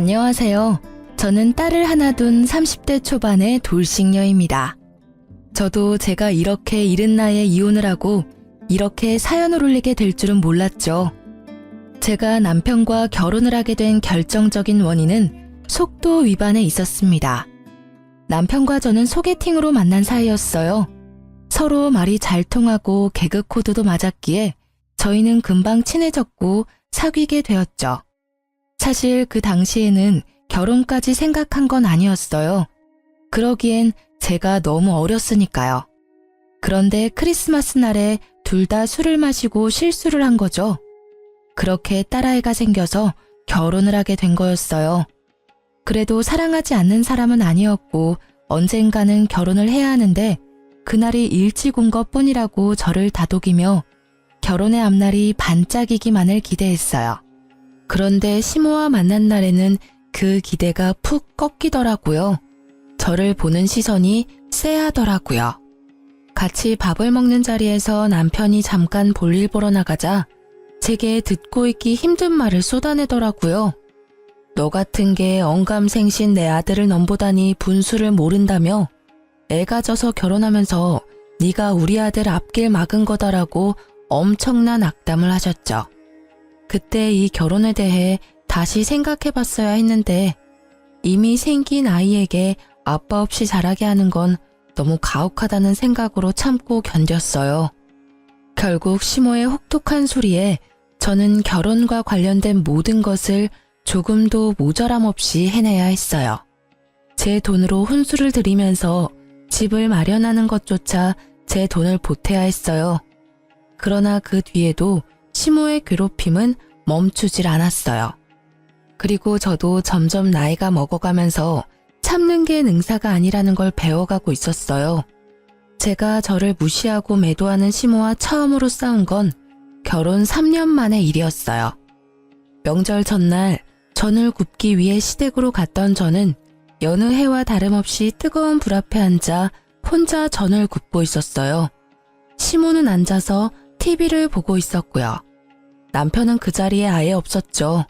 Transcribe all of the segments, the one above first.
안녕하세요. 저는 딸을 하나 둔 30대 초반의 돌싱녀입니다. 저도 제가 이렇게 이른 나이에 이혼을 하고 이렇게 사연을 올리게 될 줄은 몰랐죠. 제가 남편과 결혼을 하게 된 결정적인 원인은 속도 위반에 있었습니다. 남편과 저는 소개팅으로 만난 사이였어요. 서로 말이 잘 통하고 개그 코드도 맞았기에 저희는 금방 친해졌고 사귀게 되었죠. 사실 그 당시에는 결혼까지 생각한 건 아니었어요. 그러기엔 제가 너무 어렸으니까요. 그런데 크리스마스 날에 둘 다 술을 마시고 실수를 한 거죠. 그렇게 딸아이가 생겨서 결혼을 하게 된 거였어요. 그래도 사랑하지 않는 사람은 아니었고 언젠가는 결혼을 해야 하는데 그날이 일찍 온 것뿐이라고 저를 다독이며 결혼의 앞날이 반짝이기만을 기대했어요. 그런데 시모와 만난 날에는 그 기대가 푹 꺾이더라고요. 저를 보는 시선이 쎄하더라고요. 같이 밥을 먹는 자리에서 남편이 잠깐 볼일 보러 나가자 제게 듣고 있기 힘든 말을 쏟아내더라고요. 너 같은 게 언감생신 내 아들을 넘보다니 분수를 모른다며 애가 져서 결혼하면서 네가 우리 아들 앞길 막은 거다라고 엄청난 악담을 하셨죠. 그때 이 결혼에 대해 다시 생각해봤어야 했는데 이미 생긴 아이에게 아빠 없이 자라게 하는 건 너무 가혹하다는 생각으로 참고 견뎠어요. 결국 시모의 혹독한 소리에 저는 결혼과 관련된 모든 것을 조금도 모자람 없이 해내야 했어요. 제 돈으로 혼수를 들이면서 집을 마련하는 것조차 제 돈을 보태야 했어요. 그러나 그 뒤에도 시모의 괴롭힘은 멈추질 않았어요. 그리고 저도 점점 나이가 먹어가면서 참는 게 능사가 아니라는 걸 배워가고 있었어요. 제가 저를 무시하고 매도하는 시모와 처음으로 싸운 건 결혼 3년 만의 일이었어요. 명절 전날 전을 굽기 위해 시댁으로 갔던 저는 여느 해와 다름없이 뜨거운 불 앞에 앉아 혼자 전을 굽고 있었어요. 시모는 앉아서 TV를 보고 있었고요. 남편은 그 자리에 아예 없었죠.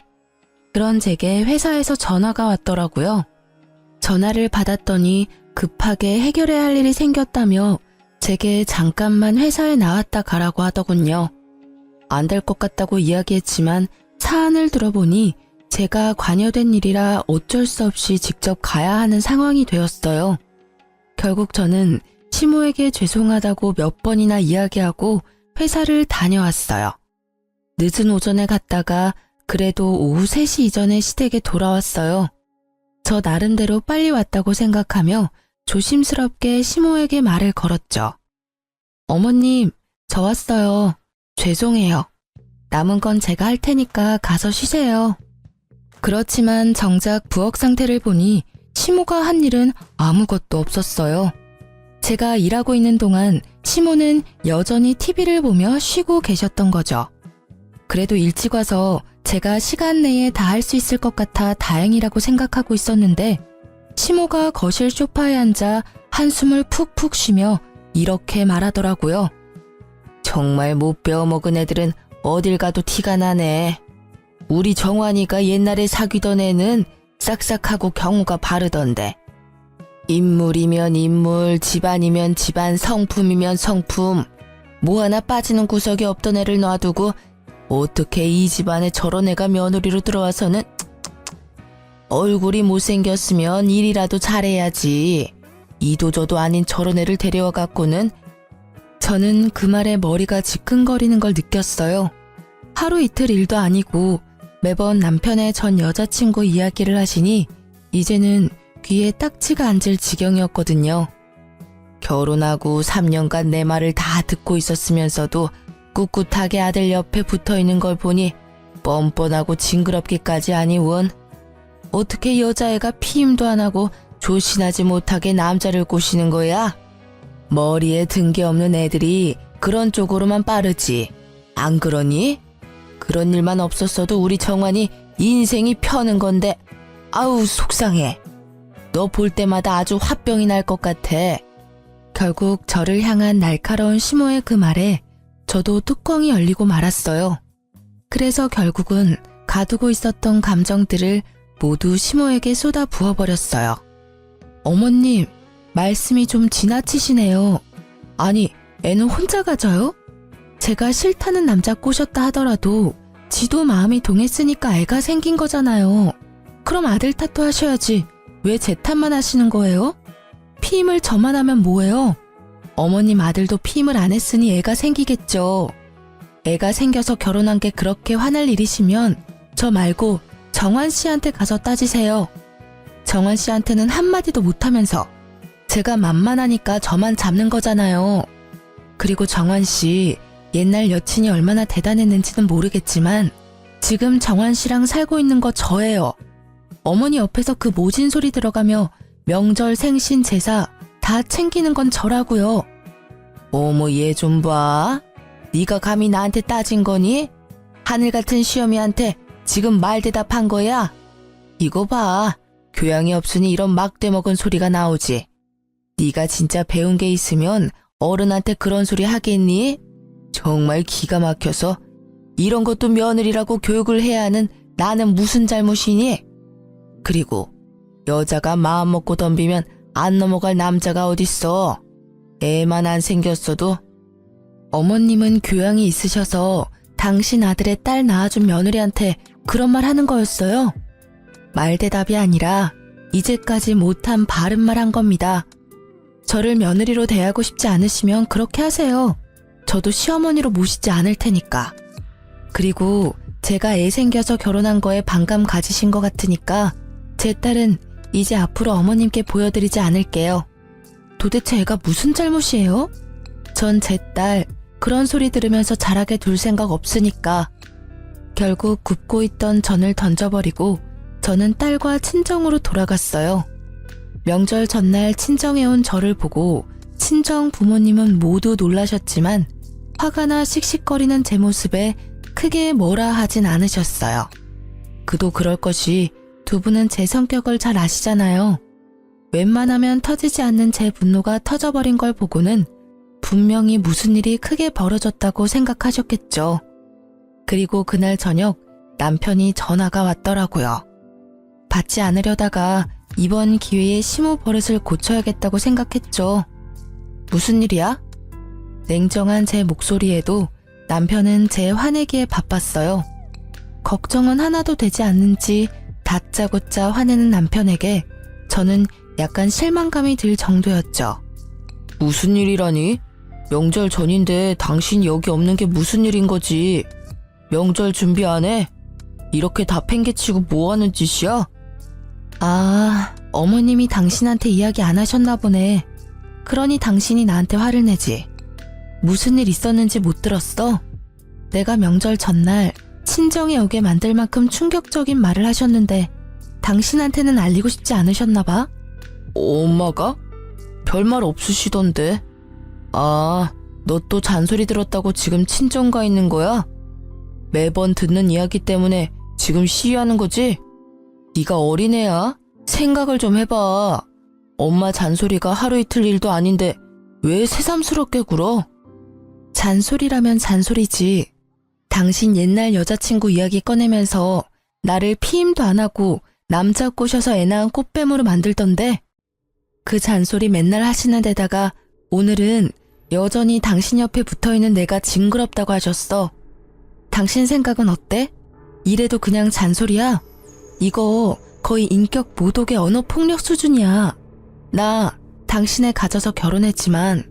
그런 제게 회사에서 전화가 왔더라고요. 전화를 받았더니 급하게 해결해야 할 일이 생겼다며 제게 잠깐만 회사에 나왔다 가라고 하더군요. 안 될 것 같다고 이야기했지만 사안을 들어보니 제가 관여된 일이라 어쩔 수 없이 직접 가야 하는 상황이 되었어요. 결국 저는 시모에게 죄송하다고 몇 번이나 이야기하고 회사를 다녀왔어요. 늦은 오전에 갔다가 그래도 오후 3시 이전에 시댁에 돌아왔어요. 저 나름대로 빨리 왔다고 생각하며 조심스럽게 시모에게 말을 걸었죠. 어머님, 저 왔어요. 죄송해요. 남은 건 제가 할 테니까 가서 쉬세요. 그렇지만 정작 부엌 상태를 보니 시모가 한 일은 아무것도 없었어요. 제가 일하고 있는 동안 시모는 여전히 TV를 보며 쉬고 계셨던 거죠. 그래도 일찍 와서 제가 시간 내에 다 할 수 있을 것 같아 다행이라고 생각하고 있었는데 시모가 거실 소파에 앉아 한숨을 푹푹 쉬며 이렇게 말하더라고요. 정말 못 배워먹은 애들은 어딜 가도 티가 나네. 우리 정환이가 옛날에 사귀던 애는 싹싹하고 경우가 바르던데. 인물이면 인물, 집안이면 집안, 성품이면 성품. 뭐 하나 빠지는 구석이 없던 애를 놔두고 어떻게 이 집안에 저런 애가 며느리로 들어와서는 얼굴이 못생겼으면 일이라도 잘해야지. 이도저도 아닌 저런 애를 데려와 갖고는. 저는 그 말에 머리가 지끈거리는 걸 느꼈어요. 하루 이틀 일도 아니고 매번 남편의 전 여자친구 이야기를 하시니 이제는 귀에 딱지가 앉을 지경이었거든요. 결혼하고 3년간 내 말을 다 듣고 있었으면서도 꿋꿋하게 아들 옆에 붙어있는 걸 보니 뻔뻔하고 징그럽기까지 하니 원. 어떻게 여자애가 피임도 안 하고 조신하지 못하게 남자를 꼬시는 거야? 머리에 든 게 없는 애들이 그런 쪽으로만 빠르지. 안 그러니? 그런 일만 없었어도 우리 정환이 인생이 펴는 건데 아우 속상해. 너 볼 때마다 아주 화병이 날 것 같아. 결국 저를 향한 날카로운 시모의 그 말에 저도 뚜껑이 열리고 말았어요. 그래서 결국은 가두고 있었던 감정들을 모두 시모에게 쏟아 부어버렸어요. 어머님, 말씀이 좀 지나치시네요. 아니, 애는 혼자 가져요? 제가 싫다는 남자 꼬셨다 하더라도 지도 마음이 동했으니까 애가 생긴 거잖아요. 그럼 아들 탓도 하셔야지. 왜 제 탓만 하시는 거예요? 피임을 저만 하면 뭐예요? 어머님 아들도 피임을 안 했으니 애가 생기겠죠. 애가 생겨서 결혼한 게 그렇게 화날 일이시면 저 말고 정환 씨한테 가서 따지세요. 정환 씨한테는 한마디도 못하면서 제가 만만하니까 저만 잡는 거잖아요. 그리고 정환 씨 옛날 여친이 얼마나 대단했는지는 모르겠지만 지금 정환 씨랑 살고 있는 거 저예요. 어머니 옆에서 그 모진 소리 들어가며 명절 생신 제사 다 챙기는 건 저라고요. 어머 얘 좀 봐. 네가 감히 나한테 따진 거니? 하늘 같은 시어미한테 지금 말 대답한 거야? 이거 봐. 교양이 없으니 이런 막대 먹은 소리가 나오지. 네가 진짜 배운 게 있으면 어른한테 그런 소리 하겠니? 정말 기가 막혀서 이런 것도 며느리라고 교육을 해야 하는 나는 무슨 잘못이니? 그리고 여자가 마음 먹고 덤비면 안 넘어갈 남자가 어딨어. 애만 안 생겼어도. 어머님은 교양이 있으셔서 당신 아들의 딸 낳아준 며느리한테 그런 말 하는 거였어요. 말대답이 아니라 이제까지 못한 바른 말 한 겁니다. 저를 며느리로 대하고 싶지 않으시면 그렇게 하세요. 저도 시어머니로 모시지 않을 테니까. 그리고 제가 애 생겨서 결혼한 거에 반감 가지신 것 같으니까 제 딸은 이제 앞으로 어머님께 보여드리지 않을게요. 도대체 애가 무슨 잘못이에요? 전 제 딸 그런 소리 들으면서 자라게 둘 생각 없으니까. 결국 굽고 있던 전을 던져버리고 저는 딸과 친정으로 돌아갔어요. 명절 전날 친정에 온 저를 보고 친정 부모님은 모두 놀라셨지만 화가 나 씩씩거리는 제 모습에 크게 뭐라 하진 않으셨어요. 그도 그럴 것이 두 분은 제 성격을 잘 아시잖아요. 웬만하면 터지지 않는 제 분노가 터져버린 걸 보고는 분명히 무슨 일이 크게 벌어졌다고 생각하셨겠죠. 그리고 그날 저녁 남편이 전화가 왔더라고요. 받지 않으려다가 이번 기회에 시모 버릇을 고쳐야겠다고 생각했죠. 무슨 일이야? 냉정한 제 목소리에도 남편은 제 화내기에 바빴어요. 걱정은 하나도 되지 않는지 다짜고짜 화내는 남편에게 저는 약간 실망감이 들 정도였죠. 무슨 일이라니? 명절 전인데 당신이 여기 없는 게 무슨 일인 거지? 명절 준비 안 해? 이렇게 다 팽개치고 뭐 하는 짓이야? 아, 어머님이 당신한테 이야기 안 하셨나 보네. 그러니 당신이 나한테 화를 내지. 무슨 일 있었는지 못 들었어? 내가 명절 전날 친정에 오게 만들 만큼 충격적인 말을 하셨는데 당신한테는 알리고 싶지 않으셨나 봐? 엄마가? 별말 없으시던데. 아, 너 또 잔소리 들었다고 지금 친정 가 있는 거야? 매번 듣는 이야기 때문에 지금 시위하는 거지? 네가 어린애야? 생각을 좀 해봐. 엄마 잔소리가 하루 이틀 일도 아닌데 왜 새삼스럽게 굴어? 잔소리라면 잔소리지. 당신 옛날 여자친구 이야기 꺼내면서 나를 피임도 안 하고 남자 꼬셔서 애 낳은 꽃뱀으로 만들던데 그 잔소리 맨날 하시는 데다가 오늘은 여전히 당신 옆에 붙어있는 내가 징그럽다고 하셨어. 당신 생각은 어때? 이래도 그냥 잔소리야? 이거 거의 인격 모독의 언어폭력 수준이야. 나 당신을 가져서 결혼했지만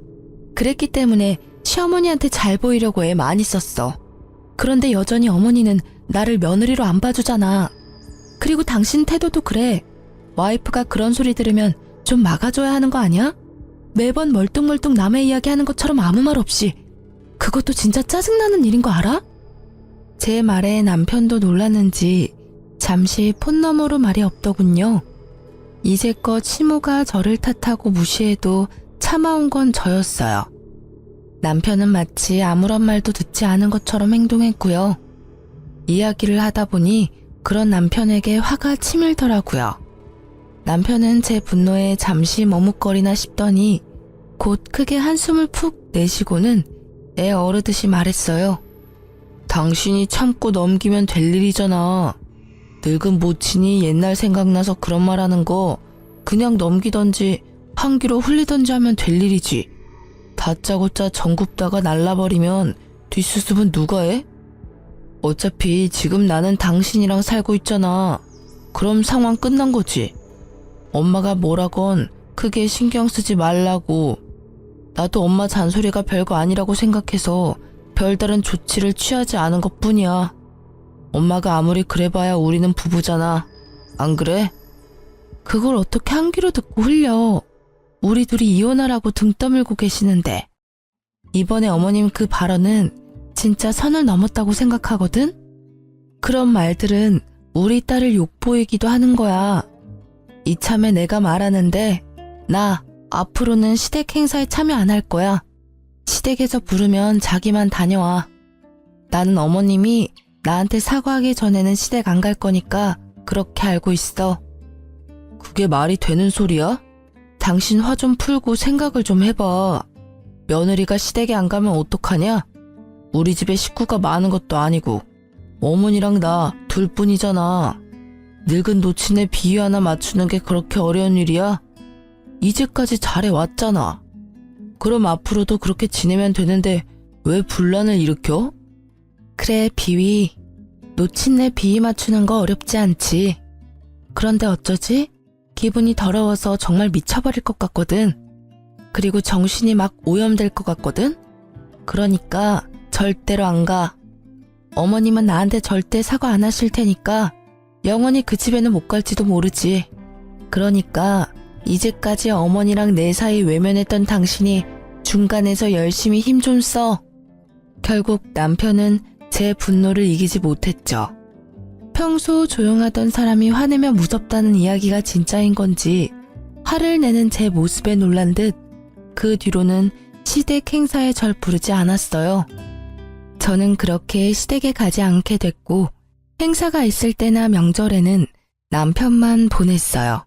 그랬기 때문에 시어머니한테 잘 보이려고 애 많이 썼어. 그런데 여전히 어머니는 나를 며느리로 안 봐주잖아. 그리고 당신 태도도 그래. 와이프가 그런 소리 들으면 좀 막아줘야 하는 거 아니야? 매번 멀뚱멀뚱 남의 이야기 하는 것처럼 아무 말 없이. 그것도 진짜 짜증나는 일인 거 알아? 제 말에 남편도 놀랐는지 잠시 폰 너머로 말이 없더군요. 이제껏 시모가 저를 탓하고 무시해도 참아온 건 저였어요. 남편은 마치 아무런 말도 듣지 않은 것처럼 행동했고요. 이야기를 하다 보니 그런 남편에게 화가 치밀더라고요. 남편은 제 분노에 잠시 머뭇거리나 싶더니 곧 크게 한숨을 푹 내쉬고는 애 어르듯이 말했어요. 당신이 참고 넘기면 될 일이잖아. 늙은 모친이 옛날 생각나서 그런 말 하는 거 그냥 넘기던지 한 귀로 흘리던지 하면 될 일이지. 다짜고짜 정 굽다가 날라버리면 뒷수습은 누가 해? 어차피 지금 나는 당신이랑 살고 있잖아. 그럼 상황 끝난 거지. 엄마가 뭐라건 크게 신경 쓰지 말라고. 나도 엄마 잔소리가 별거 아니라고 생각해서 별다른 조치를 취하지 않은 것뿐이야. 엄마가 아무리 그래봐야 우리는 부부잖아. 안 그래? 그걸 어떻게 한 귀로 듣고 흘려. 우리 둘이 이혼하라고 등 떠밀고 계시는데. 이번에 어머님 그 발언은 진짜 선을 넘었다고 생각하거든? 그런 말들은 우리 딸을 욕보이기도 하는 거야. 이참에 내가 말하는데 나 앞으로는 시댁 행사에 참여 안 할 거야. 시댁에서 부르면 자기만 다녀와. 나는 어머님이 나한테 사과하기 전에는 시댁 안 갈 거니까 그렇게 알고 있어. 그게 말이 되는 소리야? 당신 화 좀 풀고 생각을 좀 해봐. 며느리가 시댁에 안 가면 어떡하냐? 우리 집에 식구가 많은 것도 아니고 어머니랑 나 둘뿐이잖아. 늙은 노친의 비위 하나 맞추는 게 그렇게 어려운 일이야? 이제까지 잘해왔잖아. 그럼 앞으로도 그렇게 지내면 되는데 왜 분란을 일으켜? 그래, 비위. 노친네 비위 맞추는 거 어렵지 않지. 그런데 어쩌지? 기분이 더러워서 정말 미쳐버릴 것 같거든. 그리고 정신이 막 오염될 것 같거든. 그러니까 절대로 안 가. 어머님은 나한테 절대 사과 안 하실 테니까 영원히 그 집에는 못 갈지도 모르지. 그러니까 이제까지 어머니랑 내 사이 외면했던 당신이 중간에서 열심히 힘 좀 써. 결국 남편은 제 분노를 이기지 못했죠. 평소 조용하던 사람이 화내면 무섭다는 이야기가 진짜인 건지 화를 내는 제 모습에 놀란 듯 그 뒤로는 시댁 행사에 절 부르지 않았어요. 저는 그렇게 시댁에 가지 않게 됐고 행사가 있을 때나 명절에는 남편만 보냈어요.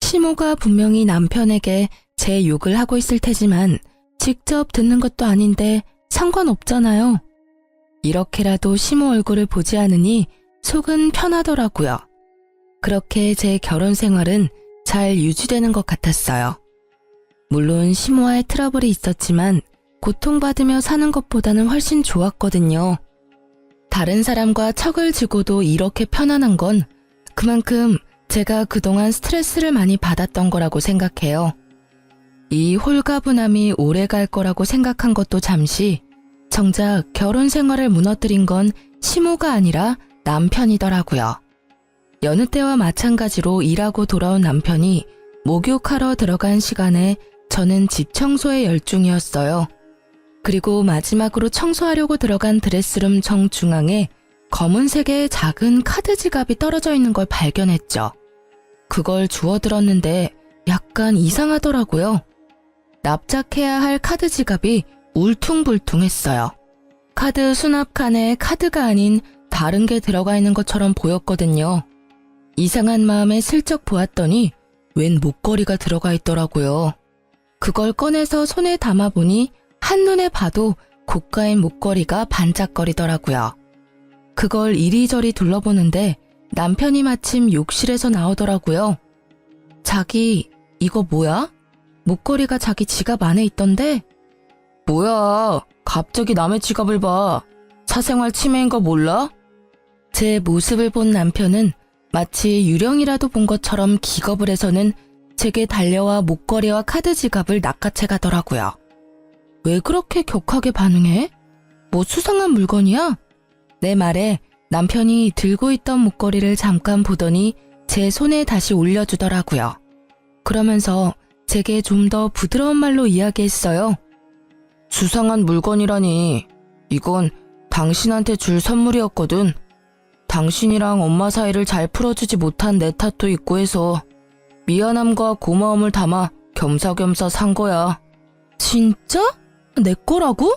시모가 분명히 남편에게 제 욕을 하고 있을 테지만 직접 듣는 것도 아닌데 상관없잖아요. 이렇게라도 시모 얼굴을 보지 않으니 속은 편하더라고요. 그렇게 제 결혼 생활은 잘 유지되는 것 같았어요. 물론 시모와의 트러블이 있었지만 고통받으며 사는 것보다는 훨씬 좋았거든요. 다른 사람과 척을 지고도 이렇게 편안한 건 그만큼 제가 그동안 스트레스를 많이 받았던 거라고 생각해요. 이 홀가분함이 오래 갈 거라고 생각한 것도 잠시 정작 결혼 생활을 무너뜨린 건 시모가 아니라 남편이더라고요. 여느 때와 마찬가지로 일하고 돌아온 남편이 목욕하러 들어간 시간에 저는 집 청소에 열중이었어요. 그리고 마지막으로 청소하려고 들어간 드레스룸 정중앙에 검은색의 작은 카드 지갑이 떨어져 있는 걸 발견했죠. 그걸 주워들었는데 약간 이상하더라고요. 납작해야 할 카드 지갑이 울퉁불퉁했어요. 카드 수납칸에 카드가 아닌 다른 게 들어가 있는 것처럼 보였거든요. 이상한 마음에 슬쩍 보았더니 웬 목걸이가 들어가 있더라고요. 그걸 꺼내서 손에 담아보니 한눈에 봐도 고가인 목걸이가 반짝거리더라고요. 그걸 이리저리 둘러보는데 남편이 마침 욕실에서 나오더라고요. 자기, 이거 뭐야? 목걸이가 자기 지갑 안에 있던데? 뭐야, 갑자기 남의 지갑을 봐. 사생활 침해인 거 몰라? 제 모습을 본 남편은 마치 유령이라도 본 것처럼 기겁을 해서는 제게 달려와 목걸이와 카드 지갑을 낚아채 가더라고요. 왜 그렇게 격하게 반응해? 뭐 수상한 물건이야? 내 말에 남편이 들고 있던 목걸이를 잠깐 보더니 제 손에 다시 올려주더라고요. 그러면서 제게 좀 더 부드러운 말로 이야기했어요. 수상한 물건이라니. 이건 당신한테 줄 선물이었거든. 당신이랑 엄마 사이를 잘 풀어주지 못한 내 탓도 있고 해서 미안함과 고마움을 담아 겸사겸사 산 거야. 진짜? 내 거라고?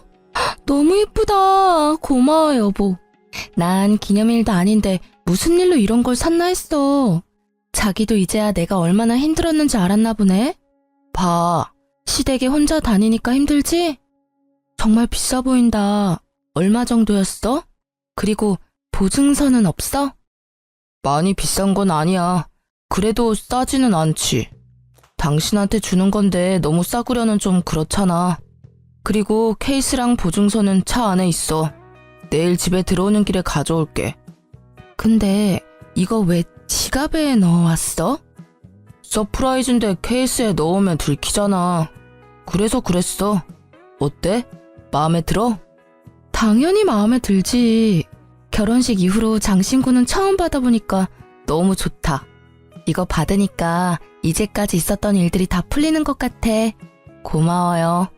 너무 예쁘다. 고마워, 여보. 난 기념일도 아닌데 무슨 일로 이런 걸 샀나 했어. 자기도 이제야 내가 얼마나 힘들었는지 알았나 보네. 봐, 시댁에 혼자 다니니까 힘들지? 정말 비싸 보인다. 얼마 정도였어? 그리고 보증서는 없어? 많이 비싼 건 아니야. 그래도 싸지는 않지. 당신한테 주는 건데 너무 싸구려는 좀 그렇잖아. 그리고 케이스랑 보증서는 차 안에 있어. 내일 집에 들어오는 길에 가져올게. 근데 이거 왜 지갑에 넣어왔어? 서프라이즈인데 케이스에 넣으면 들키잖아. 그래서 그랬어. 어때? 마음에 들어? 당연히 마음에 들지. 결혼식 이후로 장신구는 처음 받아보니까 너무 좋다. 이거 받으니까 이제까지 있었던 일들이 다 풀리는 것 같아. 고마워요.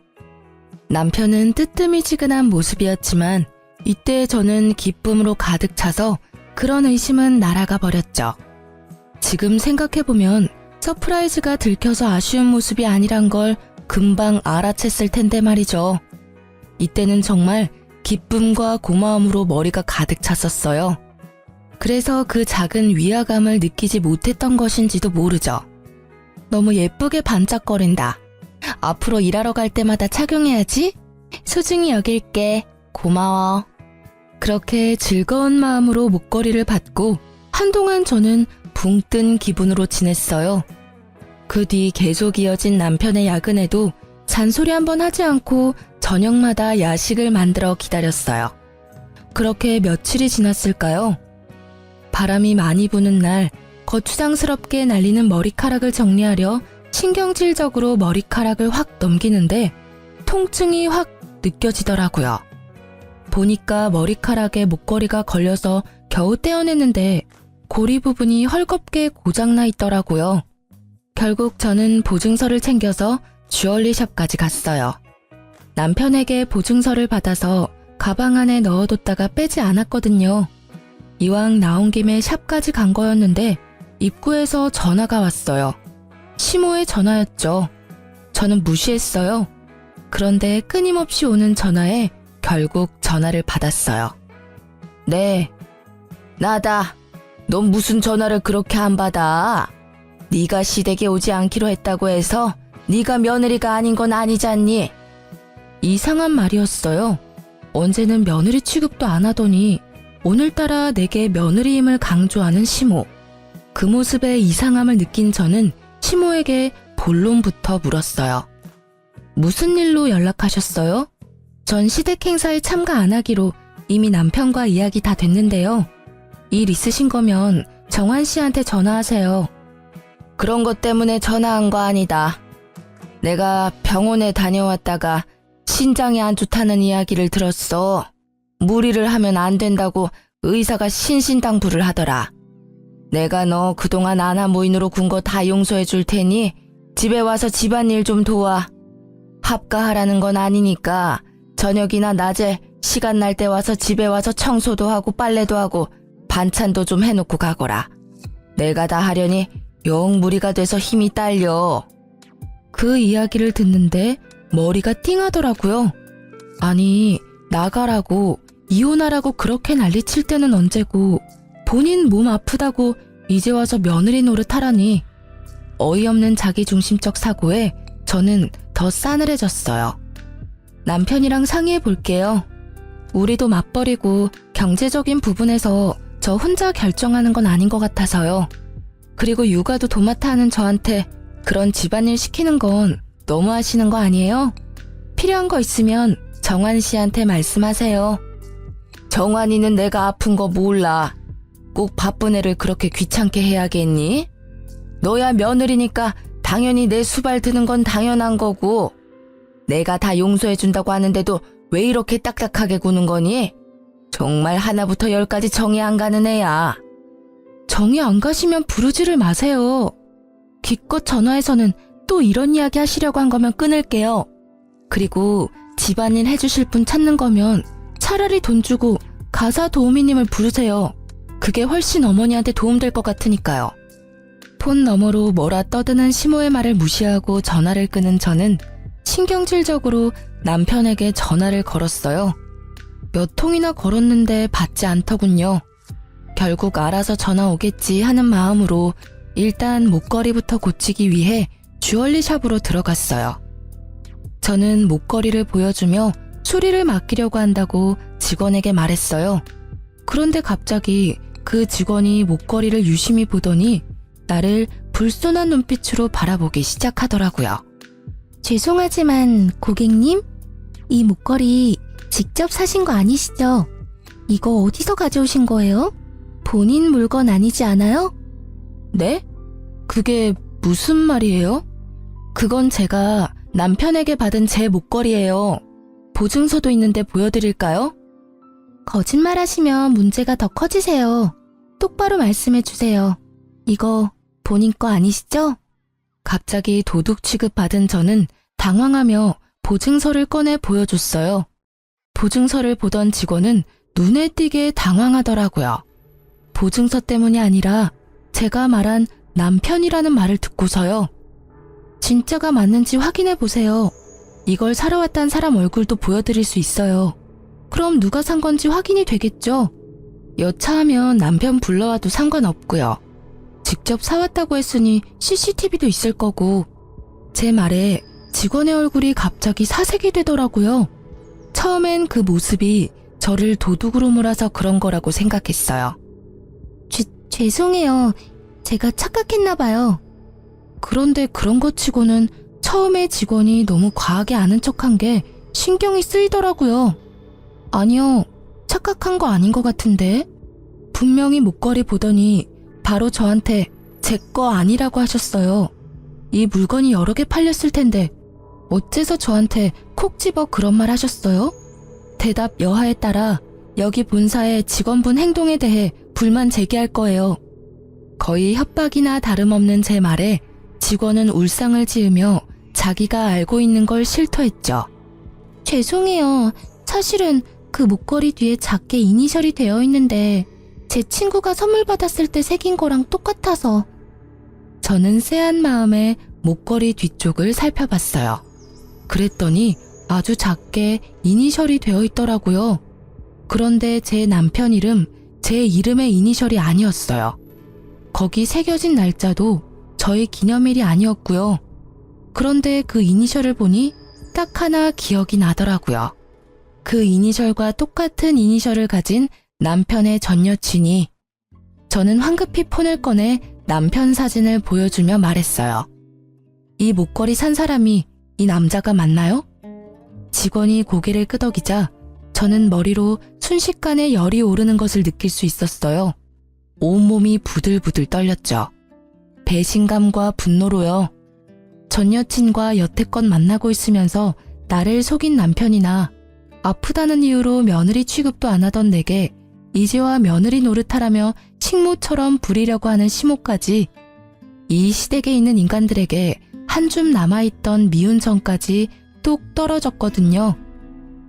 남편은 뜨뜨미지근한 모습이었지만 이때 저는 기쁨으로 가득 차서 그런 의심은 날아가 버렸죠. 지금 생각해보면 서프라이즈가 들켜서 아쉬운 모습이 아니란 걸 금방 알아챘을 텐데 말이죠. 이때는 정말 기쁨과 고마움으로 머리가 가득 찼었어요. 그래서 그 작은 위화감을 느끼지 못했던 것인지도 모르죠. 너무 예쁘게 반짝거린다. 앞으로 일하러 갈 때마다 착용해야지. 소중히 여길게. 고마워. 그렇게 즐거운 마음으로 목걸이를 받고 한동안 저는 붕 뜬 기분으로 지냈어요. 그 뒤 계속 이어진 남편의 야근에도 잔소리 한번 하지 않고 저녁마다 야식을 만들어 기다렸어요. 그렇게 며칠이 지났을까요? 바람이 많이 부는 날 거추장스럽게 날리는 머리카락을 정리하려 신경질적으로 머리카락을 확 넘기는데 통증이 확 느껴지더라고요. 보니까 머리카락에 목걸이가 걸려서 겨우 떼어냈는데 고리 부분이 헐겁게 고장나 있더라고요. 결국 저는 보증서를 챙겨서 주얼리샵까지 갔어요. 남편에게 보증서를 받아서 가방 안에 넣어뒀다가 빼지 않았거든요. 이왕 나온 김에 샵까지 간 거였는데 입구에서 전화가 왔어요. 시모의 전화였죠. 저는 무시했어요. 그런데 끊임없이 오는 전화에 결국 전화를 받았어요. 네, 나다. 넌 무슨 전화를 그렇게 안 받아? 네가 시댁에 오지 않기로 했다고 해서 네가 며느리가 아닌 건 아니잖니? 이상한 말이었어요. 언제는 며느리 취급도 안 하더니 오늘따라 내게 며느리임을 강조하는 시모. 그 모습에 이상함을 느낀 저는 시모에게 본론부터 물었어요. 무슨 일로 연락하셨어요? 전 시댁 행사에 참가 안 하기로 이미 남편과 이야기 다 됐는데요. 일 있으신 거면 정환 씨한테 전화하세요. 그런 것 때문에 전화한 거 아니다. 내가 병원에 다녀왔다가 신장이 안 좋다는 이야기를 들었어. 무리를 하면 안 된다고 의사가 신신당부를 하더라. 내가 너 그동안 아나무인으로 군 거 다 용서해 줄 테니 집에 와서 집안일 좀 도와. 합가하라는 건 아니니까 저녁이나 낮에 시간 날 때 와서 집에 와서 청소도 하고 빨래도 하고 반찬도 좀 해놓고 가거라. 내가 다 하려니 영 무리가 돼서 힘이 딸려. 그 이야기를 듣는데 머리가 띵하더라고요. 아니, 나가라고 이혼하라고 그렇게 난리칠 때는 언제고 본인 몸 아프다고 이제 와서 며느리 노릇하라니. 어이없는 자기중심적 사고에 저는 더 싸늘해졌어요. 남편이랑 상의해 볼게요. 우리도 맞벌이고 경제적인 부분에서 저 혼자 결정하는 건 아닌 것 같아서요. 그리고 육아도 도맡아 하는 저한테 그런 집안일 시키는 건 너무 하시는 거 아니에요? 필요한 거 있으면 정환 씨한테 말씀하세요. 정환이는 내가 아픈 거 몰라. 꼭 바쁜 애를 그렇게 귀찮게 해야겠니? 너야 며느리니까 당연히 내 수발 드는 건 당연한 거고 내가 다 용서해준다고 하는데도 왜 이렇게 딱딱하게 구는 거니? 정말 하나부터 열까지 정이 안 가는 애야. 정이 안 가시면 부르지를 마세요. 기껏 전화해서는 또 이런 이야기 하시려고 한 거면 끊을게요. 그리고 집안일 해주실 분 찾는 거면 차라리 돈 주고 가사 도우미님을 부르세요. 그게 훨씬 어머니한테 도움될 것 같으니까요. 폰 너머로 뭐라 떠드는 시모의 말을 무시하고 전화를 끄는 저는 신경질적으로 남편에게 전화를 걸었어요. 몇 통이나 걸었는데 받지 않더군요. 결국 알아서 전화 오겠지 하는 마음으로 일단 목걸이부터 고치기 위해 주얼리 샵으로 들어갔어요. 저는 목걸이를 보여주며 수리를 맡기려고 한다고 직원에게 말했어요. 그런데 갑자기 그 직원이 목걸이를 유심히 보더니 나를 불손한 눈빛으로 바라보기 시작하더라고요. 죄송하지만 고객님, 이 목걸이 직접 사신 거 아니시죠? 이거 어디서 가져오신 거예요? 본인 물건 아니지 않아요? 네? 그게 무슨 말이에요? 그건 제가 남편에게 받은 제 목걸이예요. 보증서도 있는데 보여드릴까요? 거짓말하시면 문제가 더 커지세요. 똑바로 말씀해 주세요. 이거 본인 거 아니시죠? 갑자기 도둑 취급받은 저는 당황하며 보증서를 꺼내 보여줬어요. 보증서를 보던 직원은 눈에 띄게 당황하더라고요. 보증서 때문이 아니라 제가 말한 남편이라는 말을 듣고서요. 진짜가 맞는지 확인해 보세요. 이걸 사러 왔단 사람 얼굴도 보여드릴 수 있어요. 그럼 누가 산 건지 확인이 되겠죠? 여차하면 남편 불러와도 상관없고요. 직접 사왔다고 했으니 CCTV도 있을 거고. 제 말에 직원의 얼굴이 갑자기 사색이 되더라고요. 처음엔 그 모습이 저를 도둑으로 몰아서 그런 거라고 생각했어요. 죄송해요. 제가 착각했나 봐요. 그런데 그런 것 치고는 처음에 직원이 너무 과하게 아는 척한 게 신경이 쓰이더라고요. 아니요, 착각한 거 아닌 것 같은데. 분명히 목걸이 보더니 바로 저한테 제 거 아니라고 하셨어요. 이 물건이 여러 개 팔렸을 텐데 어째서 저한테 콕 집어 그런 말 하셨어요? 대답 여하에 따라 여기 본사의 직원분 행동에 대해 불만 제기할 거예요. 거의 협박이나 다름없는 제 말에 직원은 울상을 지으며 자기가 알고 있는 걸 실토했죠. 죄송해요. 사실은 그 목걸이 뒤에 작게 이니셜이 되어 있는데 제 친구가 선물 받았을 때 새긴 거랑 똑같아서. 저는 쎄한 마음에 목걸이 뒤쪽을 살펴봤어요. 그랬더니 아주 작게 이니셜이 되어 있더라고요. 그런데 제 남편 이름, 제 이름의 이니셜이 아니었어요. 거기 새겨진 날짜도 저희 기념일이 아니었고요. 그런데 그 이니셜을 보니 딱 하나 기억이 나더라고요. 그 이니셜과 똑같은 이니셜을 가진 남편의 전 여친이. 저는 황급히 폰을 꺼내 남편 사진을 보여주며 말했어요. 이 목걸이 산 사람이 이 남자가 맞나요? 직원이 고개를 끄덕이자 저는 머리로 순식간에 열이 오르는 것을 느낄 수 있었어요. 온몸이 부들부들 떨렸죠. 배신감과 분노로요. 전 여친과 여태껏 만나고 있으면서 나를 속인 남편이나 아프다는 이유로 며느리 취급도 안 하던 내게 이제와 며느리 노릇하라며 식모처럼 부리려고 하는 시모까지, 이 시댁에 있는 인간들에게 한 줌 남아있던 미운 정까지 뚝 떨어졌거든요.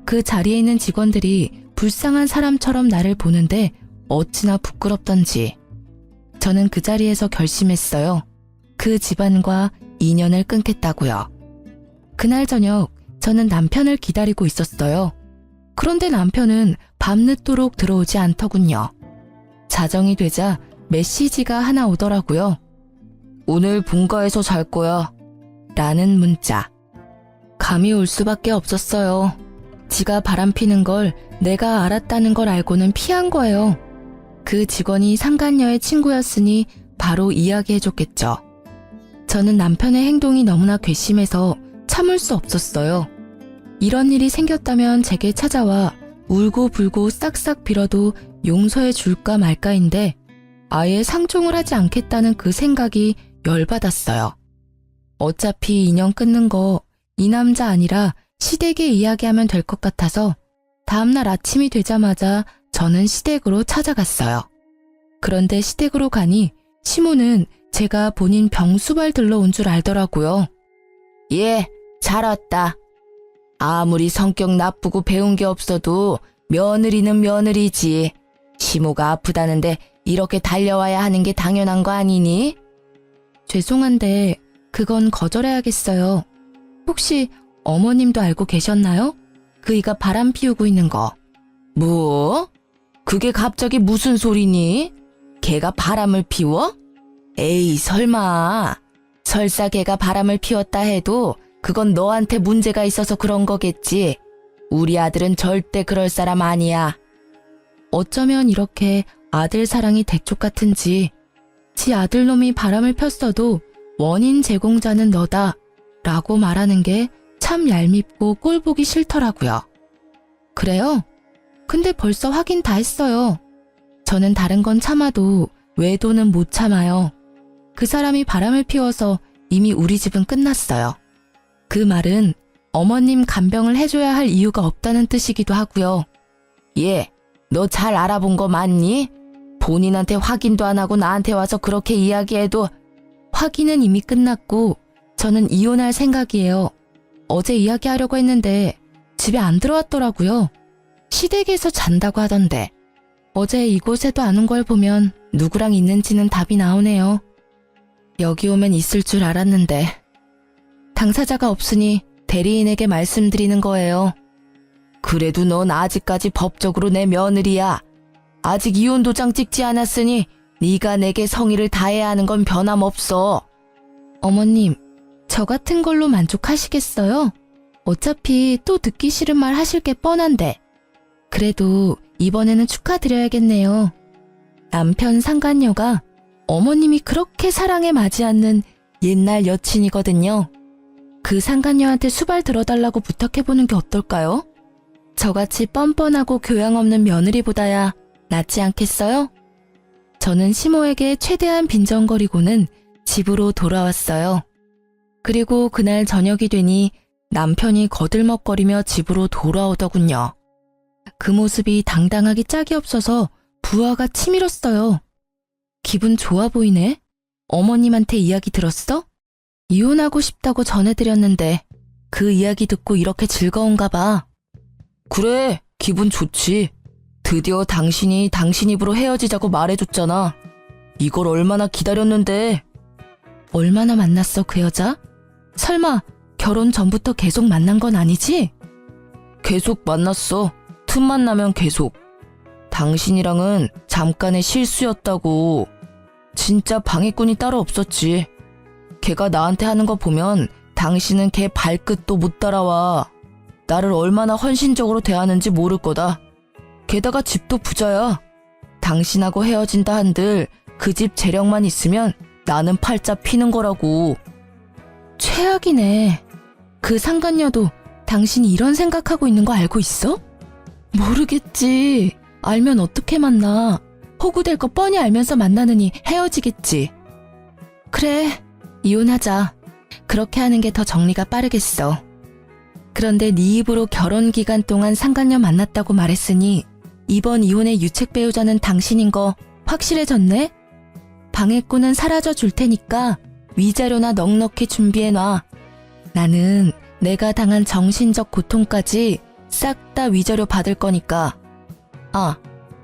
그 자리에 있는 직원들이 불쌍한 사람처럼 나를 보는데 어찌나 부끄럽던지. 저는 그 자리에서 결심했어요. 그 집안과 인연을 끊겠다고요. 그날 저녁 저는 남편을 기다리고 있었어요. 그런데 남편은 밤늦도록 들어오지 않더군요. 자정이 되자 메시지가 하나 오더라고요. 오늘 본가에서 잘 거야. 라는 문자. 감이 올 수밖에 없었어요. 지가 바람피는 걸 내가 알았다는 걸 알고는 피한 거예요. 그 직원이 상간녀의 친구였으니 바로 이야기해줬겠죠. 저는 남편의 행동이 너무나 괘씸해서 참을 수 없었어요. 이런 일이 생겼다면 제게 찾아와 울고불고 싹싹 빌어도 용서해 줄까 말까인데 아예 상종을 하지 않겠다는 그 생각이 열받았어요. 어차피 인연 끊는 거 이 남자 아니라 시댁에 이야기하면 될 것 같아서 다음날 아침이 되자마자 저는 시댁으로 찾아갔어요. 그런데 시댁으로 가니 시모는 제가 본인 병수발 들러온 줄 알더라고요. 예, 잘 왔다. 아무리 성격 나쁘고 배운 게 없어도 며느리는 며느리지. 시모가 아프다는데 이렇게 달려와야 하는 게 당연한 거 아니니? 죄송한데 그건 거절해야겠어요. 혹시 어머님도 알고 계셨나요? 그이가 바람 피우고 있는 거. 뭐? 그게 갑자기 무슨 소리니? 걔가 바람을 피워? 에이, 설마. 설사 걔가 바람을 피웠다 해도 그건 너한테 문제가 있어서 그런 거겠지. 우리 아들은 절대 그럴 사람 아니야. 어쩌면 이렇게 아들 사랑이 대쪽 같은지 지 아들놈이 바람을 폈어도 원인 제공자는 너다 라고 말하는 게 참 얄밉고 꼴보기 싫더라고요. 그래요? 근데 벌써 확인 다 했어요. 저는 다른 건 참아도 외도는 못 참아요. 그 사람이 바람을 피워서 이미 우리 집은 끝났어요. 그 말은 어머님 간병을 해줘야 할 이유가 없다는 뜻이기도 하고요. 예, 너 잘 알아본 거 맞니? 본인한테 확인도 안 하고 나한테 와서 그렇게 이야기해도. 확인은 이미 끝났고 저는 이혼할 생각이에요. 어제 이야기하려고 했는데 집에 안 들어왔더라고요. 시댁에서 잔다고 하던데. 어제 이곳에도 안 온 걸 보면 누구랑 있는지는 답이 나오네요. 여기 오면 있을 줄 알았는데. 당사자가 없으니 대리인에게 말씀드리는 거예요. 그래도 넌 아직까지 법적으로 내 며느리야. 아직 이혼 도장 찍지 않았으니 네가 내게 성의를 다해야 하는 건 변함없어. 어머님, 저 같은 걸로 만족하시겠어요? 어차피 또 듣기 싫은 말 하실 게 뻔한데. 그래도 이번에는 축하드려야겠네요. 남편 상간녀가 어머님이 그렇게 사랑에 맞지 않는 옛날 여친이거든요. 그 상간녀한테 수발 들어달라고 부탁해보는 게 어떨까요? 저같이 뻔뻔하고 교양 없는 며느리보다야 낫지 않겠어요? 저는 시모에게 최대한 빈정거리고는 집으로 돌아왔어요. 그리고 그날 저녁이 되니 남편이 거들먹거리며 집으로 돌아오더군요. 그 모습이 당당하기 짝이 없어서 부하가 치밀었어요. 기분 좋아 보이네? 어머님한테 이야기 들었어? 이혼하고 싶다고 전해드렸는데 그 이야기 듣고 이렇게 즐거운가 봐. 그래, 기분 좋지. 드디어 당신이 당신 입으로 헤어지자고 말해줬잖아. 이걸 얼마나 기다렸는데. 얼마나 만났어, 그 여자? 설마 결혼 전부터 계속 만난 건 아니지? 계속 만났어. 틈만 나면 계속. 당신이랑은 잠깐의 실수였다고. 진짜 방해꾼이 따로 없었지. 걔가 나한테 하는 거 보면 당신은 걔 발끝도 못 따라와. 나를 얼마나 헌신적으로 대하는지 모를 거다. 게다가 집도 부자야. 당신하고 헤어진다 한들 그 집 재력만 있으면 나는 팔자 피는 거라고. 최악이네. 그 상간녀도 당신이 이런 생각하고 있는 거 알고 있어? 모르겠지. 알면 어떻게 만나. 호구될 거 뻔히 알면서 만나느니 헤어지겠지. 그래, 이혼하자. 그렇게 하는 게 더 정리가 빠르겠어. 그런데 네 입으로 결혼 기간 동안 상간녀 만났다고 말했으니 이번 이혼의 유책 배우자는 당신인 거 확실해졌네? 방해꾼은 사라져 줄 테니까 위자료나 넉넉히 준비해놔. 나는 내가 당한 정신적 고통까지 싹 다 위자료 받을 거니까. 아,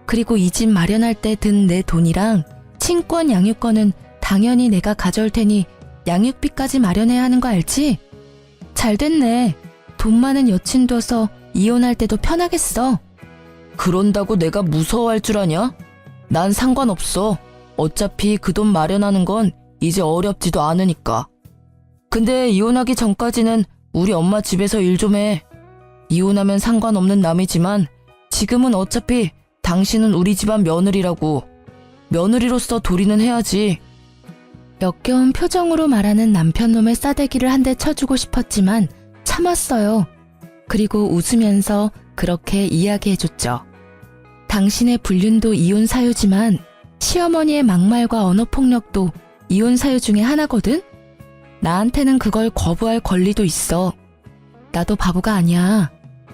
그리고 이 집 마련할 때 든 내 돈이랑 친권 양육권은 당연히 내가 가져올 테니 양육비까지 마련해야 하는 거 알지? 잘 됐네. 돈 많은 여친 둬서 이혼할 때도 편하겠어. 그런다고 내가 무서워할 줄 아냐? 난 상관없어. 어차피 그 돈 마련하는 건 이제 어렵지도 않으니까. 근데 이혼하기 전까지는 우리 엄마 집에서 일 좀 해. 이혼하면 상관없는 남이지만 지금은 어차피 당신은 우리 집안 며느리라고. 며느리로서 도리는 해야지. 역겨운 표정으로 말하는 남편놈의 싸대기를 한 대 쳐주고 싶었지만 참았어요. 그리고 웃으면서 그렇게 이야기해줬죠. 당신의 불륜도 이혼 사유지만 시어머니의 막말과 언어폭력도 이혼 사유 중에 하나거든? 나한테는 그걸 거부할 권리도 있어. 나도 바보가 아니야.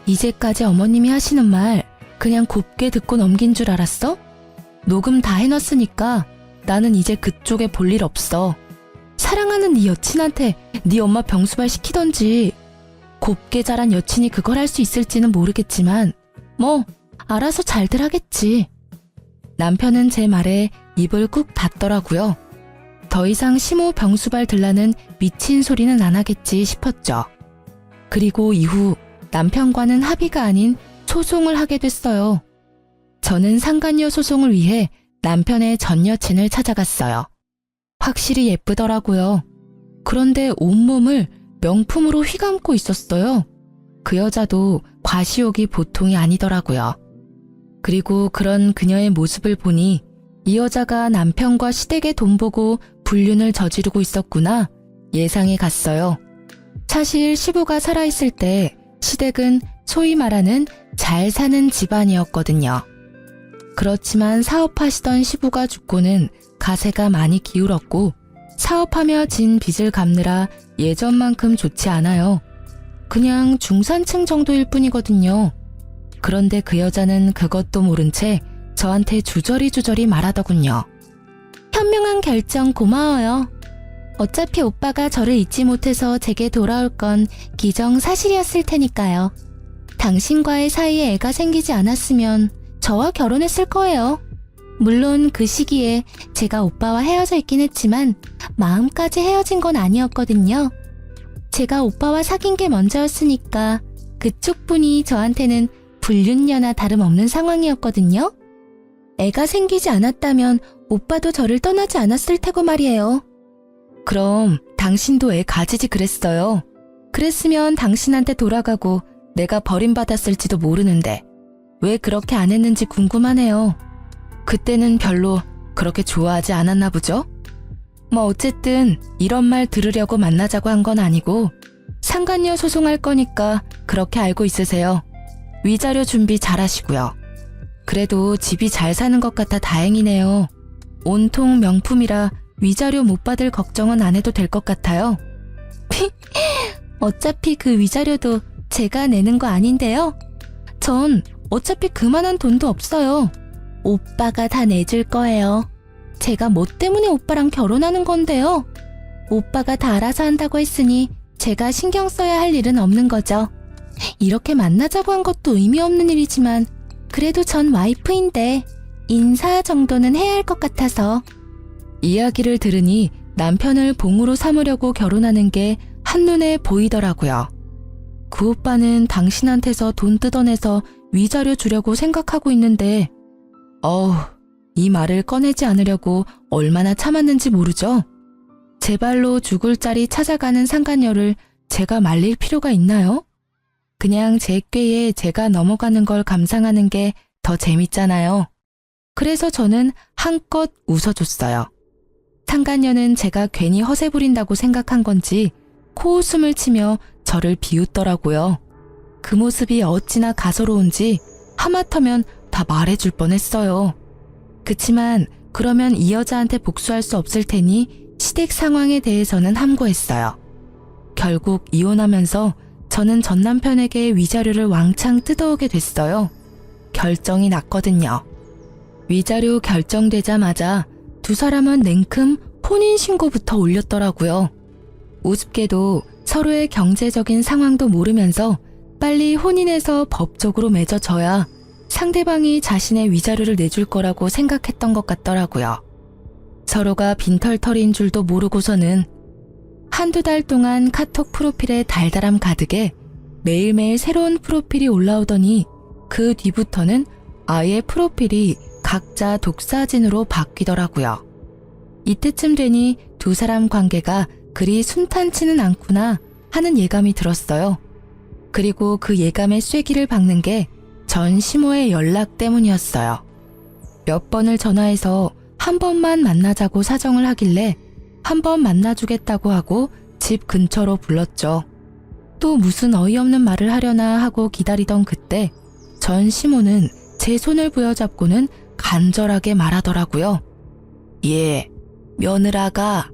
이제까지 어머님이 하시는 말 그냥 곱게 듣고 넘긴 줄 알았어? 녹음 다 해놨으니까 나는 이제 그쪽에 볼 일 없어. 사랑하는 네 여친한테 네 엄마 병수발 시키던지. 곱게 자란 여친이 그걸 할 수 있을지는 모르겠지만 뭐 알아서 잘들 하겠지. 남편은 제 말에 입을 꾹 닫더라고요. 더 이상 시모 병수발 들라는 미친 소리는 안 하겠지 싶었죠. 그리고 이후 남편과는 합의가 아닌 소송을 하게 됐어요. 저는 상간녀 소송을 위해 남편의 전 여친을 찾아갔어요. 확실히 예쁘더라고요. 그런데 온몸을 명품으로 휘감고 있었어요. 그 여자도 과시욕이 보통이 아니더라고요. 그리고 그런 그녀의 모습을 보니 이 여자가 남편과 시댁의 돈 보고 불륜을 저지르고 있었구나 예상이 갔어요. 사실 시부가 살아있을 때 시댁은 소위 말하는 잘 사는 집안이었거든요. 그렇지만 사업하시던 시부가 죽고는 가세가 많이 기울었고 사업하며 진 빚을 갚느라 예전만큼 좋지 않아요. 그냥 중산층 정도일 뿐이거든요. 그런데 그 여자는 그것도 모른 채 저한테 주저리 말하더군요. 현명한 결정 고마워요. 어차피 오빠가 저를 잊지 못해서 제게 돌아올 건 기정사실이었을 테니까요. 당신과의 사이에 애가 생기지 않았으면 저와 결혼했을 거예요. 물론 그 시기에 제가 오빠와 헤어져 있긴 했지만 마음까지 헤어진 건 아니었거든요. 제가 오빠와 사귄 게 먼저였으니까 그쪽 분이 저한테는 불륜녀나 다름없는 상황이었거든요. 애가 생기지 않았다면 오빠도 저를 떠나지 않았을 테고 말이에요. 그럼 당신도 애 가지지 그랬어요. 그랬으면 당신한테 돌아가고 내가 버림받았을지도 모르는데 왜 그렇게 안 했는지 궁금하네요. 그때는 별로 그렇게 좋아하지 않았나 보죠? 뭐 어쨌든 이런 말 들으려고 만나자고 한 건 아니고 상간녀 소송할 거니까 그렇게 알고 있으세요. 위자료 준비 잘 하시고요. 그래도 집이 잘 사는 것 같아 다행이네요. 온통 명품이라 위자료 못 받을 걱정은 안 해도 될 것 같아요. 어차피 그 위자료도 제가 내는 거 아닌데요. 전 어차피 그만한 돈도 없어요. 오빠가 다 내줄 거예요. 제가 뭐 때문에 오빠랑 결혼하는 건데요. 오빠가 다 알아서 한다고 했으니 제가 신경 써야 할 일은 없는 거죠. 이렇게 만나자고 한 것도 의미 없는 일이지만 그래도 전 와이프인데 인사 정도는 해야 할 것 같아서. 이야기를 들으니 남편을 봉으로 삼으려고 결혼하는 게 한눈에 보이더라고요. 그 오빠는 당신한테서 돈 뜯어내서 위자료 주려고 생각하고 있는데 이 말을 꺼내지 않으려고 얼마나 참았는지 모르죠? 제 발로 죽을 자리 찾아가는 상간녀를 제가 말릴 필요가 있나요? 그냥 제 꾀에 제가 넘어가는 걸 감상하는 게 더 재밌잖아요. 그래서 저는 한껏 웃어줬어요. 상간녀는 제가 괜히 허세 부린다고 생각한 건지 코웃음을 치며 저를 비웃더라고요. 그 모습이 어찌나 가소로운지 하마터면 다 말해줄 뻔했어요. 그치만 그러면 이 여자한테 복수할 수 없을 테니 시댁 상황에 대해서는 함구했어요. 결국 이혼하면서 저는 전 남편에게 위자료를 왕창 뜯어오게 됐어요. 결정이 났거든요. 위자료 결정되자마자 두 사람은 냉큼 혼인신고부터 올렸더라고요. 우습게도 서로의 경제적인 상황도 모르면서 빨리 혼인해서 법적으로 맺어져야 상대방이 자신의 위자료를 내줄 거라고 생각했던 것 같더라고요. 서로가 빈털터리인 줄도 모르고서는 한두 달 동안 카톡 프로필에 달달함 가득에 매일매일 새로운 프로필이 올라오더니 그 뒤부터는 아예 프로필이 각자 독사진으로 바뀌더라고요. 이때쯤 되니 두 사람 관계가 그리 순탄치는 않구나 하는 예감이 들었어요. 그리고 그 예감에 쐐기를 박는 게 전 시모의 연락 때문이었어요. 몇 번을 전화해서 한 번만 만나자고 사정을 하길래 한 번 만나주겠다고 하고 집 근처로 불렀죠. 또 무슨 어이없는 말을 하려나 하고 기다리던 그때 전 시모는 제 손을 부여잡고는 간절하게 말하더라고요. 예, 며느라가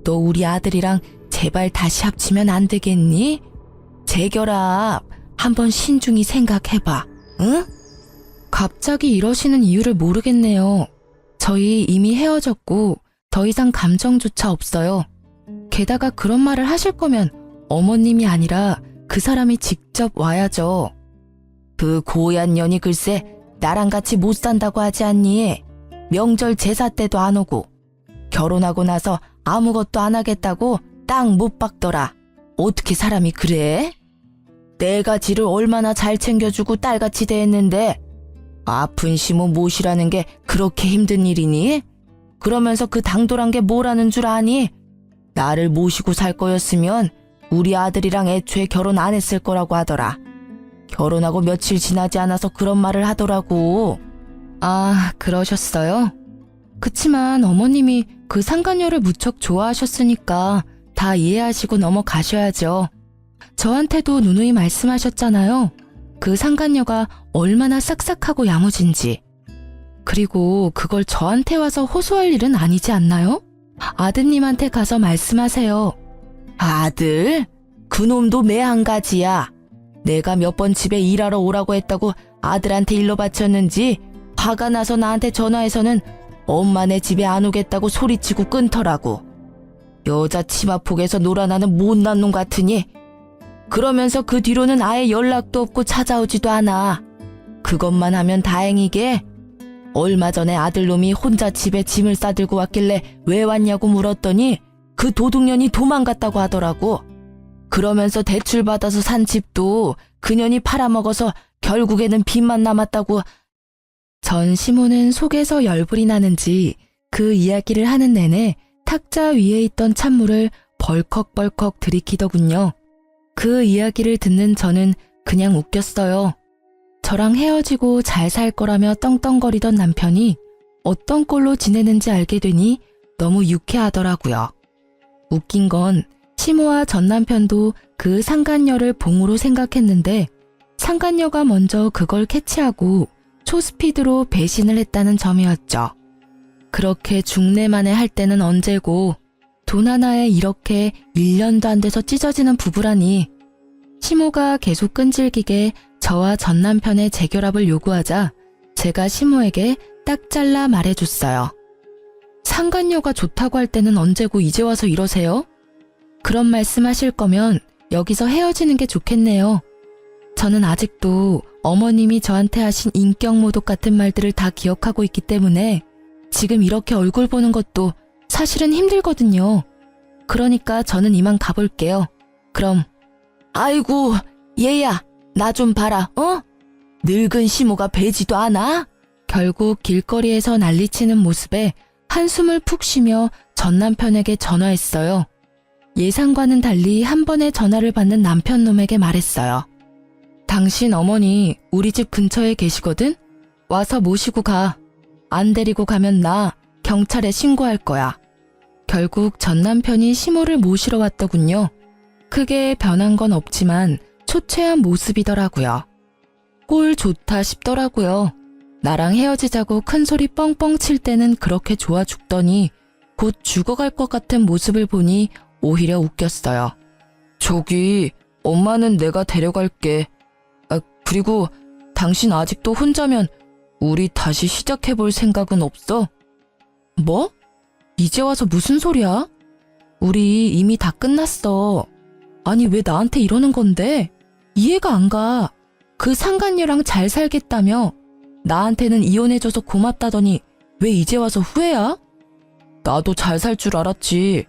너 우리 아들이랑 제발 다시 합치면 안 되겠니? 재결합 한번 신중히 생각해봐, 응? 갑자기 이러시는 이유를 모르겠네요. 저희 이미 헤어졌고 더 이상 감정조차 없어요. 게다가 그런 말을 하실 거면 어머님이 아니라 그 사람이 직접 와야죠. 그 고얀 년이 글쎄 나랑 같이 못 산다고 하지 않니? 명절 제사 때도 안 오고 결혼하고 나서 아무것도 안 하겠다고 땅 못 박더라. 어떻게 사람이 그래? 내가 지를 얼마나 잘 챙겨주고 딸같이 대했는데 아픈 시모 모시라는 게 그렇게 힘든 일이니? 그러면서 그 당돌한 게 뭐라는 줄 아니? 나를 모시고 살 거였으면 우리 아들이랑 애초에 결혼 안 했을 거라고 하더라. 결혼하고 며칠 지나지 않아서 그런 말을 하더라고. 아, 그러셨어요? 그치만 어머님이 그 상간녀를 무척 좋아하셨으니까 다 이해하시고 넘어가셔야죠. 저한테도 누누이 말씀하셨잖아요. 그 상간녀가 얼마나 싹싹하고 야무진지. 그리고 그걸 저한테 와서 호소할 일은 아니지 않나요? 아드님한테 가서 말씀하세요. 아들? 그놈도 매 한 가지야. 내가 몇 번 집에 일하러 오라고 했다고 아들한테 일러 바쳤는지 화가 나서 나한테 전화해서는 엄마네 집에 안 오겠다고 소리치고 끊더라고. 여자 치마폭에서 놀아나는 못난 놈 같으니. 그러면서 그 뒤로는 아예 연락도 없고 찾아오지도 않아. 그것만 하면 다행이게. 얼마 전에 아들놈이 혼자 집에 짐을 싸들고 왔길래 왜 왔냐고 물었더니 그 도둑년이 도망갔다고 하더라고. 그러면서 대출받아서 산 집도 그년이 팔아먹어서 결국에는 빚만 남았다고. 전 시모는 속에서 열불이 나는지 그 이야기를 하는 내내 탁자 위에 있던 찬물을 벌컥벌컥 들이키더군요. 그 이야기를 듣는 저는 그냥 웃겼어요. 저랑 헤어지고 잘 살 거라며 떵떵거리던 남편이 어떤 꼴로 지내는지 알게 되니 너무 유쾌하더라고요. 웃긴 건 시모와 전 남편도 그 상간녀를 봉으로 생각했는데 상간녀가 먼저 그걸 캐치하고 초스피드로 배신을 했다는 점이었죠. 그렇게 중내만에 할 때는 언제고 돈 하나에 이렇게 1년도 안 돼서 찢어지는 부부라니. 시모가 계속 끈질기게 저와 전 남편의 재결합을 요구하자 제가 시모에게 딱 잘라 말해줬어요. 상간녀가 좋다고 할 때는 언제고 이제 와서 이러세요? 그런 말씀하실 거면 여기서 헤어지는 게 좋겠네요. 저는 아직도 어머님이 저한테 하신 인격모독 같은 말들을 다 기억하고 있기 때문에 지금 이렇게 얼굴 보는 것도 사실은 힘들거든요. 그러니까 저는 이만 가볼게요. 그럼. 아이고, 얘야, 나 좀 봐라, 어? 늙은 시모가 배지도 않아? 결국 길거리에서 난리치는 모습에 한숨을 푹 쉬며 전 남편에게 전화했어요. 예상과는 달리 한 번에 전화를 받는 남편 놈에게 말했어요. 당신 어머니 우리 집 근처에 계시거든? 와서 모시고 가. 안 데리고 가면 나 경찰에 신고할 거야. 결국 전 남편이 시모를 모시러 왔더군요. 크게 변한 건 없지만 초췌한 모습이더라고요. 꼴 좋다 싶더라고요. 나랑 헤어지자고 큰 소리 뻥뻥 칠 때는 그렇게 좋아 죽더니 곧 죽어갈 것 같은 모습을 보니 오히려 웃겼어요. 저기, 엄마는 내가 데려갈게. 그리고 당신 아직도 혼자면 우리 다시 시작해볼 생각은 없어? 뭐? 이제 와서 무슨 소리야? 우리 이미 다 끝났어. 아니 왜 나한테 이러는 건데? 이해가 안 가. 그 상간녀랑 잘 살겠다며 나한테는 이혼해줘서 고맙다더니 왜 이제 와서 후회야? 나도 잘 살 줄 알았지.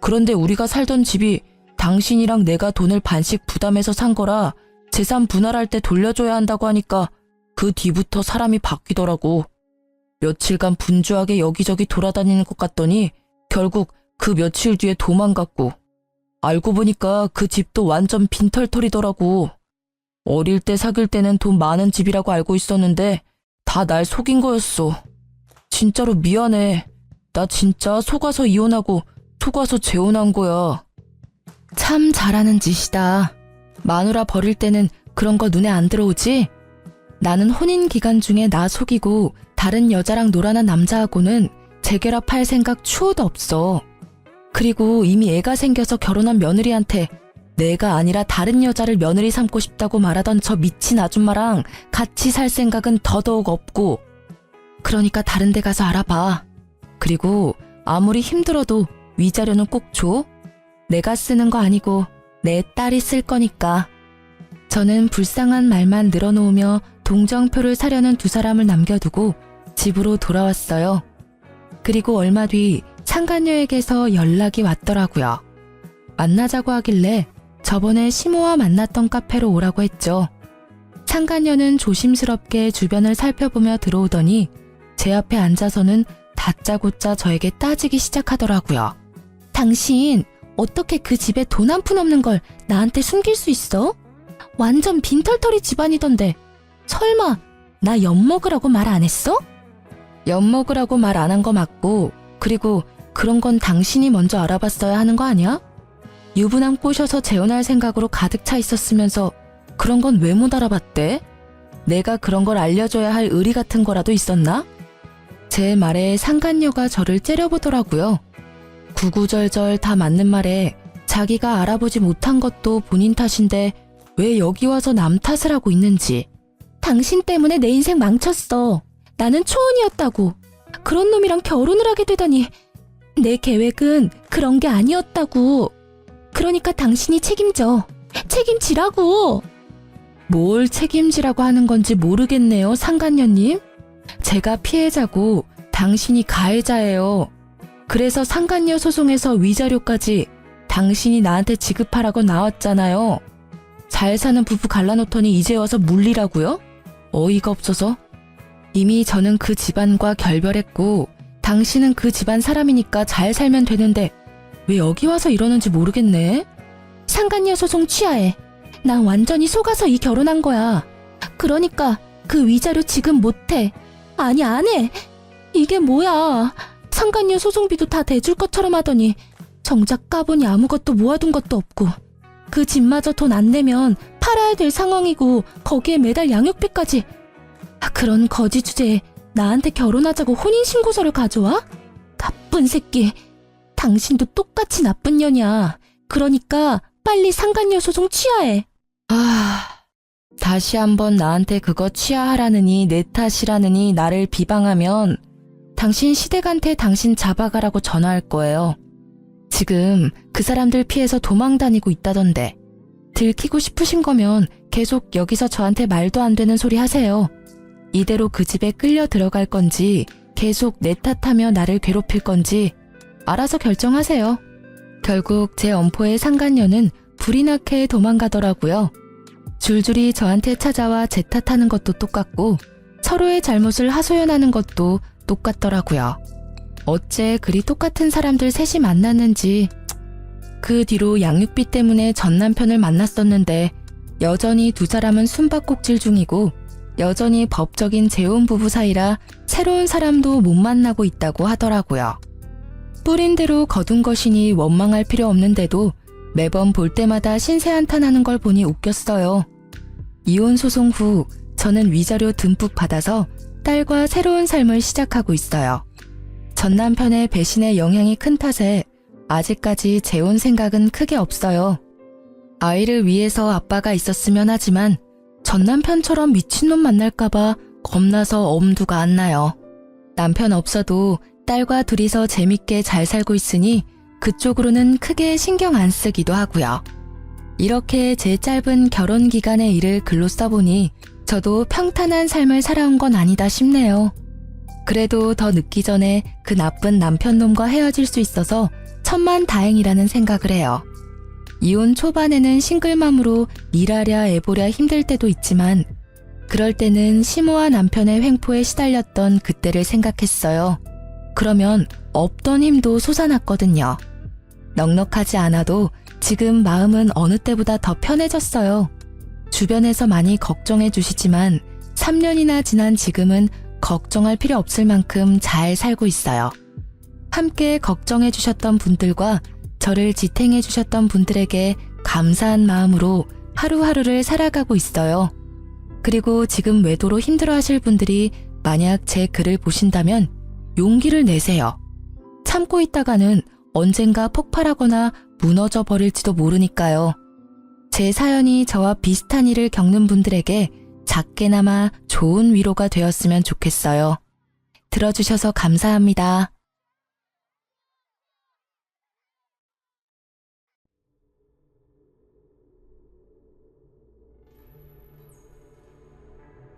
그런데 우리가 살던 집이 당신이랑 내가 돈을 반씩 부담해서 산 거라 재산 분할할 때 돌려줘야 한다고 하니까 그 뒤부터 사람이 바뀌더라고. 며칠간 분주하게 여기저기 돌아다니는 것 같더니 결국 그 며칠 뒤에 도망갔고 알고 보니까 그 집도 완전 빈털털이더라고. 어릴 때 사귈 때는 돈 많은 집이라고 알고 있었는데 다 날 속인 거였어. 진짜로 미안해. 나 진짜 속아서 이혼하고 속아서 재혼한 거야. 참 잘하는 짓이다. 마누라 버릴 때는 그런 거 눈에 안 들어오지? 나는 혼인 기간 중에 나 속이고 다른 여자랑 놀아난 남자하고는 재결합할 생각 추호도 없어. 그리고 이미 애가 생겨서 결혼한 며느리한테 내가 아니라 다른 여자를 며느리 삼고 싶다고 말하던 저 미친 아줌마랑 같이 살 생각은 더더욱 없고. 그러니까 다른 데 가서 알아봐. 그리고 아무리 힘들어도 위자료는 꼭 줘. 내가 쓰는 거 아니고 내 딸이 쓸 거니까. 저는 불쌍한 말만 늘어놓으며 동정표를 사려는 두 사람을 남겨두고 집으로 돌아왔어요. 그리고 얼마 뒤 상간녀에게서 연락이 왔더라고요. 만나자고 하길래 저번에 시모와 만났던 카페로 오라고 했죠. 상간녀는 조심스럽게 주변을 살펴보며 들어오더니 제 앞에 앉아서는 다짜고짜 저에게 따지기 시작하더라고요. 당신 어떻게 그 집에 돈 한 푼 없는 걸 나한테 숨길 수 있어? 완전 빈털터리 집안이던데 설마 나 엿먹으라고 말 안 했어? 엿먹으라고 말 안 한 거 맞고, 그리고 그런 건 당신이 먼저 알아봤어야 하는 거 아니야? 유부남 꼬셔서 재혼할 생각으로 가득 차 있었으면서 그런 건 왜 못 알아봤대? 내가 그런 걸 알려줘야 할 의리 같은 거라도 있었나? 제 말에 상간녀가 저를 째려보더라고요. 구구절절 다 맞는 말에 자기가 알아보지 못한 것도 본인 탓인데 왜 여기 와서 남 탓을 하고 있는지. 당신 때문에 내 인생 망쳤어. 나는 초혼이었다고. 그런 놈이랑 결혼을 하게 되다니. 내 계획은 그런 게 아니었다고. 그러니까 당신이 책임져. 책임지라고. 뭘 책임지라고 하는 건지 모르겠네요, 상간녀님. 제가 피해자고 당신이 가해자예요. 그래서 상간녀 소송에서 위자료까지 당신이 나한테 지급하라고 나왔잖아요. 잘 사는 부부 갈라놓더니 이제 와서 물리라고요? 어이가 없어서. 이미 저는 그 집안과 결별했고 당신은 그 집안 사람이니까 잘 살면 되는데 왜 여기 와서 이러는지 모르겠네. 상간녀 소송 취하해. 난 완전히 속아서 이 결혼한 거야. 그러니까 그 위자료 지급 못해. 아니 안 해. 이게 뭐야. 상간녀 소송비도 다 대줄 것처럼 하더니 정작 까보니 아무것도 모아둔 것도 없고 그 집마저 돈 안 내면 팔아야 될 상황이고 거기에 매달 양육비까지. 그런 거지 주제에 나한테 결혼하자고 혼인신고서를 가져와? 나쁜 새끼. 당신도 똑같이 나쁜 년이야. 그러니까 빨리 상간녀 소송 취하해. 다시 한번 나한테 그거 취하하라느니 내 탓이라느니 나를 비방하면 당신 시댁한테 당신 잡아가라고 전화할 거예요. 지금 그 사람들 피해서 도망 다니고 있다던데. 들키고 싶으신 거면 계속 여기서 저한테 말도 안 되는 소리 하세요. 이대로 그 집에 끌려 들어갈 건지 계속 내 탓하며 나를 괴롭힐 건지 알아서 결정하세요. 결국 제 엄포의 상간녀는 불이 나게 도망가더라고요. 줄줄이 저한테 찾아와 제 탓하는 것도 똑같고 서로의 잘못을 하소연하는 것도 똑같더라고요. 어째 그리 똑같은 사람들 셋이 만났는지. 그 뒤로 양육비 때문에 전 남편을 만났었는데 여전히 두 사람은 숨바꼭질 중이고 여전히 법적인 재혼 부부 사이라 새로운 사람도 못 만나고 있다고 하더라고요. 뿌린 대로 거둔 것이니 원망할 필요 없는데도 매번 볼 때마다 신세한탄하는 걸 보니 웃겼어요. 이혼 소송 후 저는 위자료 듬뿍 받아서 딸과 새로운 삶을 시작하고 있어요. 전 남편의 배신의 영향이 큰 탓에 아직까지 재혼 생각은 크게 없어요. 아이를 위해서 아빠가 있었으면 하지만 전 남편처럼 미친놈 만날까봐 겁나서 엄두가 안 나요. 남편 없어도 딸과 둘이서 재밌게 잘 살고 있으니 그쪽으로는 크게 신경 안 쓰기도 하고요. 이렇게 제 짧은 결혼 기간의 일을 글로 써보니 저도 평탄한 삶을 살아온 건 아니다 싶네요. 그래도 더 늦기 전에 그 나쁜 남편놈과 헤어질 수 있어서 천만다행이라는 생각을 해요. 이혼 초반에는 싱글맘으로 일하랴 애보랴 힘들 때도 있지만 그럴 때는 시모와 남편의 횡포에 시달렸던 그때를 생각했어요. 그러면 없던 힘도 솟아났거든요. 넉넉하지 않아도 지금 마음은 어느 때보다 더 편해졌어요. 주변에서 많이 걱정해 주시지만 3년이나 지난 지금은 걱정할 필요 없을 만큼 잘 살고 있어요. 함께 걱정해 주셨던 분들과 저를 지탱해 주셨던 분들에게 감사한 마음으로 하루하루를 살아가고 있어요. 그리고 지금 외도로 힘들어 하실 분들이 만약 제 글을 보신다면 용기를 내세요. 참고 있다가는 언젠가 폭발하거나 무너져 버릴지도 모르니까요. 제 사연이 저와 비슷한 일을 겪는 분들에게 작게나마 좋은 위로가 되었으면 좋겠어요. 들어주셔서 감사합니다.